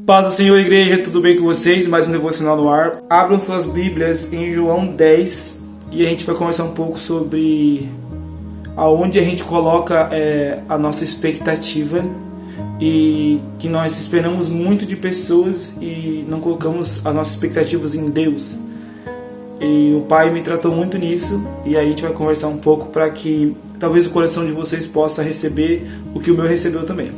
Paz do Senhor, igreja, tudo bem com vocês? Mais um devocional no ar. Abram suas Bíblias em João 10 e a gente vai conversar um pouco sobre aonde a gente coloca a nossa expectativa e que nós esperamos muito de pessoas e não colocamos as nossas expectativas em Deus. E o Pai me tratou muito nisso e aí a gente vai conversar um pouco para que talvez o coração de vocês possa receber o que o meu recebeu também.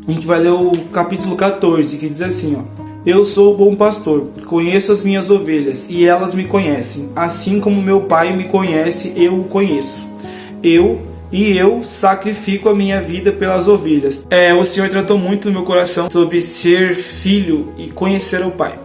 A gente vai ler o capítulo 14, que diz assim, Eu sou o bom pastor, conheço as minhas ovelhas, e elas me conhecem. Assim como meu Pai me conhece, eu o conheço. Eu sacrifico a minha vida pelas ovelhas. O Senhor tratou muito no meu coração sobre ser filho e conhecer o Pai.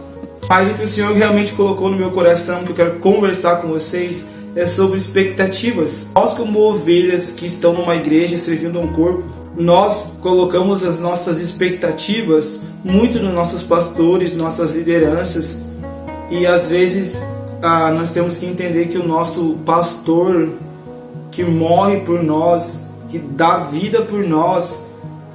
Mas o que o Senhor realmente colocou no meu coração, que eu quero conversar com vocês, é sobre expectativas. Nós, como ovelhas que estão numa igreja servindo a um corpo, nós colocamos as nossas expectativas muito nos nossos pastores, nossas lideranças, e às vezes nós temos que entender que o nosso pastor que morre por nós, que dá vida por nós,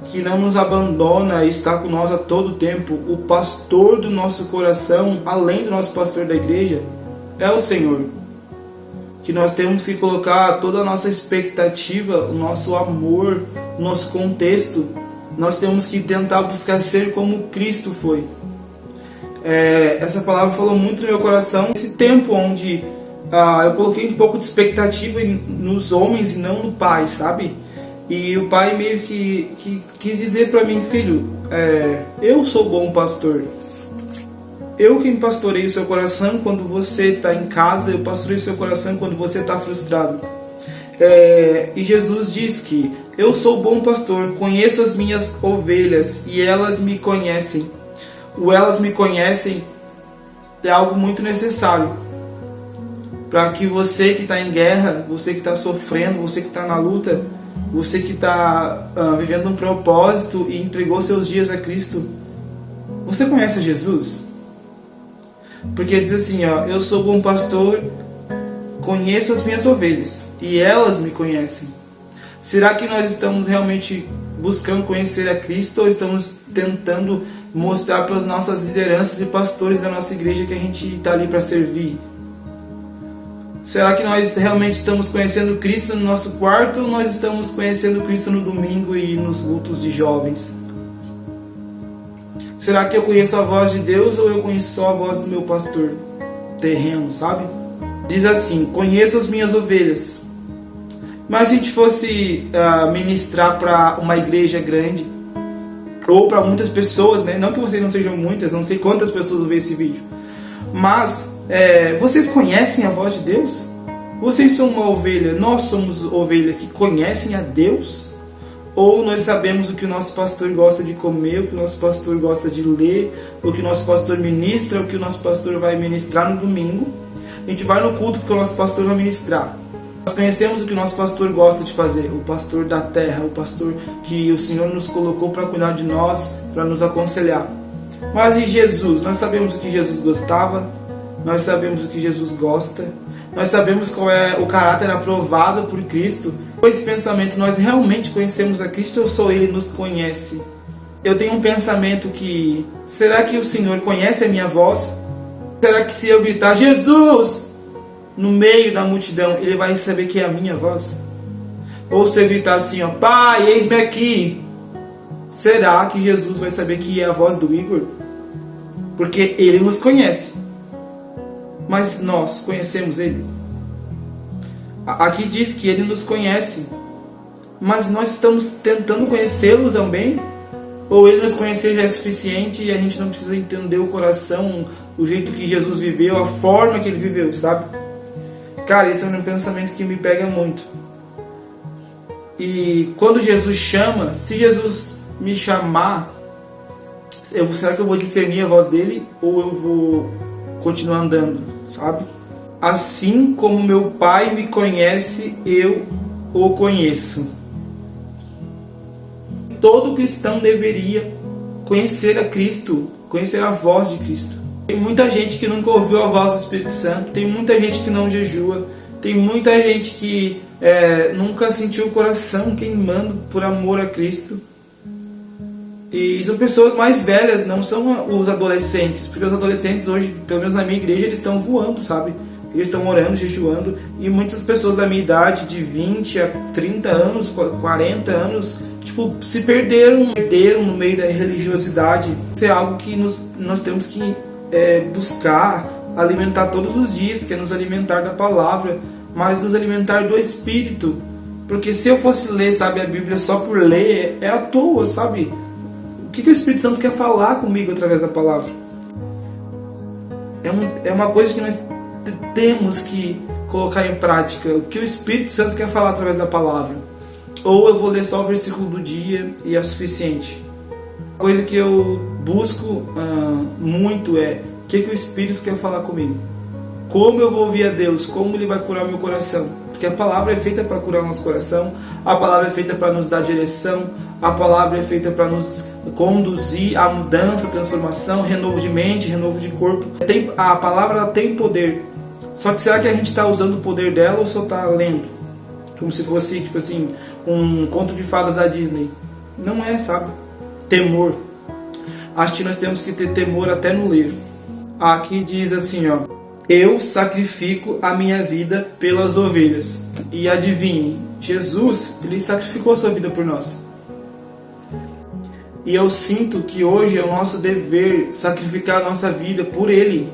que não nos abandona e está com nós a todo tempo, o pastor do nosso coração, além do nosso pastor da igreja, é o Senhor. Que nós temos que colocar toda a nossa expectativa, o nosso amor, o nosso contexto, nós temos que tentar buscar ser como Cristo foi. Essa palavra falou muito no meu coração. Esse tempo onde eu coloquei um pouco de expectativa nos homens e não no Pai, sabe? E o Pai meio que quis dizer para mim, filho, eu sou bom pastor. Eu quem pastoreio o seu coração quando você está em casa, eu pastoreio o seu coração quando você está frustrado. E Jesus diz que eu sou o bom pastor, conheço as minhas ovelhas e elas me conhecem. O elas me conhecem é algo muito necessário para que você que está em guerra, você que está sofrendo, você que está na luta, você que está vivendo um propósito e entregou seus dias a Cristo, você conhece Jesus? Porque diz assim, eu sou bom pastor, conheço as minhas ovelhas e elas me conhecem. Será que nós estamos realmente buscando conhecer a Cristo ou estamos tentando mostrar para as nossas lideranças e pastores da nossa igreja que a gente está ali para servir? Será que nós realmente estamos conhecendo Cristo no nosso quarto ou nós estamos conhecendo Cristo no domingo e nos cultos de jovens? Será que eu conheço a voz de Deus ou eu conheço só a voz do meu pastor terreno, sabe? Diz assim, conheço as minhas ovelhas. Mas se a gente fosse ministrar para uma igreja grande, ou para muitas pessoas, né? Não que vocês não sejam muitas, não sei quantas pessoas vão ver esse vídeo, mas vocês conhecem a voz de Deus? Vocês são uma ovelha, nós somos ovelhas que conhecem a Deus? Ou nós sabemos o que o nosso pastor gosta de comer, o que o nosso pastor gosta de ler, o que o nosso pastor ministra, o que o nosso pastor vai ministrar no domingo. A gente vai no culto porque o nosso pastor vai ministrar. Nós conhecemos o que o nosso pastor gosta de fazer, o pastor da terra, o pastor que o Senhor nos colocou para cuidar de nós, para nos aconselhar. Mas e Jesus? Nós sabemos o que Jesus gostava, nós sabemos o que Jesus gosta, nós sabemos qual é o caráter aprovado por Cristo. Com esse pensamento, nós realmente conhecemos a Cristo ou só Ele nos conhece? Eu tenho um pensamento que, será que o Senhor conhece a minha voz? Será que se eu gritar, Jesus, no meio da multidão, Ele vai saber que é a minha voz? Ou se eu gritar assim, Pai, eis-me aqui, será que Jesus vai saber que é a voz do Igor? Porque Ele nos conhece. Mas nós conhecemos Ele? Aqui diz que Ele nos conhece, mas nós estamos tentando conhecê-lo também? Ou Ele nos conhecer já é suficiente e a gente não precisa entender o coração, o jeito que Jesus viveu, a forma que Ele viveu, sabe? Cara, esse é um pensamento que me pega muito. E quando Jesus chama, se Jesus me chamar, será que eu vou discernir a voz dele ou eu vou continuar andando, sabe? Assim como meu Pai me conhece, eu o conheço. Todo cristão deveria conhecer a Cristo, conhecer a voz de Cristo. Tem muita gente que nunca ouviu a voz do Espírito Santo, tem muita gente que não jejua, tem muita gente que nunca sentiu o coração queimando por amor a Cristo. E são pessoas mais velhas, não são os adolescentes, porque os adolescentes hoje, pelo menos na minha igreja, eles estão voando, sabe? Eles estão orando, jejuando, e muitas pessoas da minha idade, de 20 a 30 anos, 40 anos, tipo, se perderam no meio da religiosidade. Isso é algo que nós temos que buscar alimentar todos os dias, que é nos alimentar da palavra, mas nos alimentar do Espírito. Porque se eu fosse ler, sabe, a Bíblia só por ler, é à toa, sabe? O que o Espírito Santo quer falar comigo através da palavra? É uma coisa que nós temos que colocar em prática. O que o Espírito Santo quer falar através da palavra. Ou eu vou ler só o versículo do dia e é suficiente. A coisa que eu busco muito é o que o Espírito quer falar comigo. Como eu vou ouvir a Deus, como Ele vai curar meu coração. Porque a palavra é feita para curar o nosso coração, a palavra é feita para nos dar direção, a palavra é feita para nos conduzir à mudança, transformação, renovo de mente, renovo de corpo. A palavra ela tem poder. Só que será que a gente está usando o poder dela ou só está lendo? Como se fosse, tipo assim, um conto de fadas da Disney. Não é, sabe? Temor. Acho que nós temos que ter temor até no ler. Aqui diz assim, ó: eu sacrifico a minha vida pelas ovelhas. E adivinhem, Jesus, Ele sacrificou a sua vida por nós. E eu sinto que hoje é o nosso dever sacrificar a nossa vida por Ele.